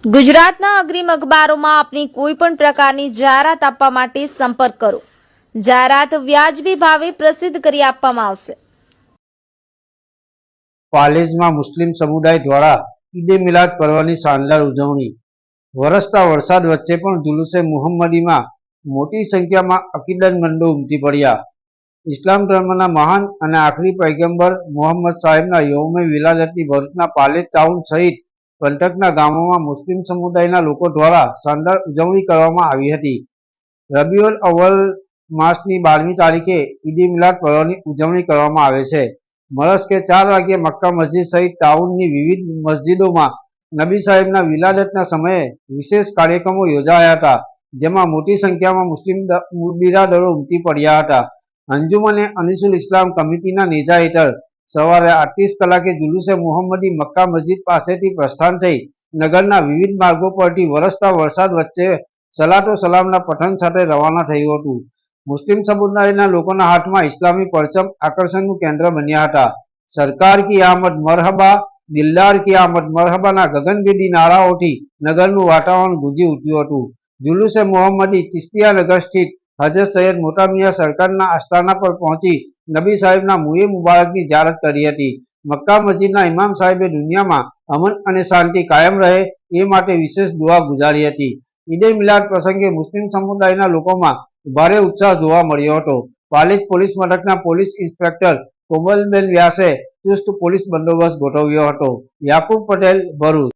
ગુજરાતના અગ્રીમ અખબારોમાં આપની કોઈ પણ પ્રકારની જાહેરાત આપવા માટે સંપર્ક કરો। જાહેરાત વ્યાજબી ભાવે પ્રસિદ્ધ કરી આપવામાં આવશે। પાલેજમાં મુસ્લિમ સમુદાય દ્વારા ઈદે મિલાદ પર્વની શાનદાર ઉજવણી। વરસતા વરસાદ વચ્ચે પણ જુલુસે મુહમ્મદીમાં મોટી સંખ્યામાં અકીદતમંદો ઉમટી પડ્યા। ઇસ્લામ ધર્મના મહાન અને આખરી પૈગંબર મોહમ્મદ સાહેબના યૌમે વિલાદતની ભરૂચના પાલેજ ટાઉન સહિત પંથકના ગામોમાં મુસ્લિમ સમુદાયના લોકો દ્વારા શાનદાર ઉજવણી કરવામાં આવી હતી। રબીઉલ અવ્વલ માસની 12મી તારીખે ઈદે મિલાદ પર્વની ઉજવણી કરવામાં આવે છે। મળસ્કે 4 વાગ્યે મક્કા મસ્જિદ સહિત ટાઉનની વિવિધ મસ્જિદોમાં નબી સાહેબના વિલાદતના સમયે વિશેષ કાર્યક્રમો યોજાયા હતા, જેમાં મોટી સંખ્યામાં મુસ્લિમ બિરાદરો ઉમટી પડ્યા હતા। અંજુમને અનીસુલ ઇસ્લામ કમિટીના નેજા હેઠળ સવારે 30 કલાકે જુલુસે મુહમ્મદી મક્કા મસ્જિદ પાસેથી પ્રસ્થાન થઈ નગરના વિવિધ માર્ગો પરથી વરસતા વરસાદ વચ્ચે સલાતો સલામના પઠન સાથે રવાના થયું હતું। મુસ્લિમ સમુદાયના લોકોના હાથમાં ઇસ્લામી પરચમ આકર્ષણનું કેન્દ્ર બન્યા હતા। સરકાર કી આમદ મરહબા, દિલદાર કી આમદ મરહબાના ગગનભેદી નારાઓથી નગરનું વાતાવરણ ગુંજી ઉઠ્યું હતું। જુલુસે મુહમ્મદી ચિશ્તિયા નગર સ્થિત હજરત સૈયદ મોટા મિયા સરકારના આસ્થાના પર પહોંચી નબી સાહેબના મુએ મુબારકની ઝિયારત કરી હતી। મક્કા મસ્જિદના ઇમામ સાહેબે દુનિયામાં અમન અને શાંતિ કાયમ રહે એ માટે વિશેષ દુઆ ગુજારી હતી। ઈદે મિલાદ પ્રસંગે મુસ્લિમ સમુદાયના લોકોમાં ભારે ઉત્સાહ જોવા મળ્યો હતો। પાલેજ પોલીસ મથકના પોલીસ ઇન્સ્પેક્ટર કોમલબેન વ્યાસે ચુસ્ત પોલીસ બંદોબસ્ત ગોઠવ્યો હતો। યાકુબ પટેલ, ભરૂચ।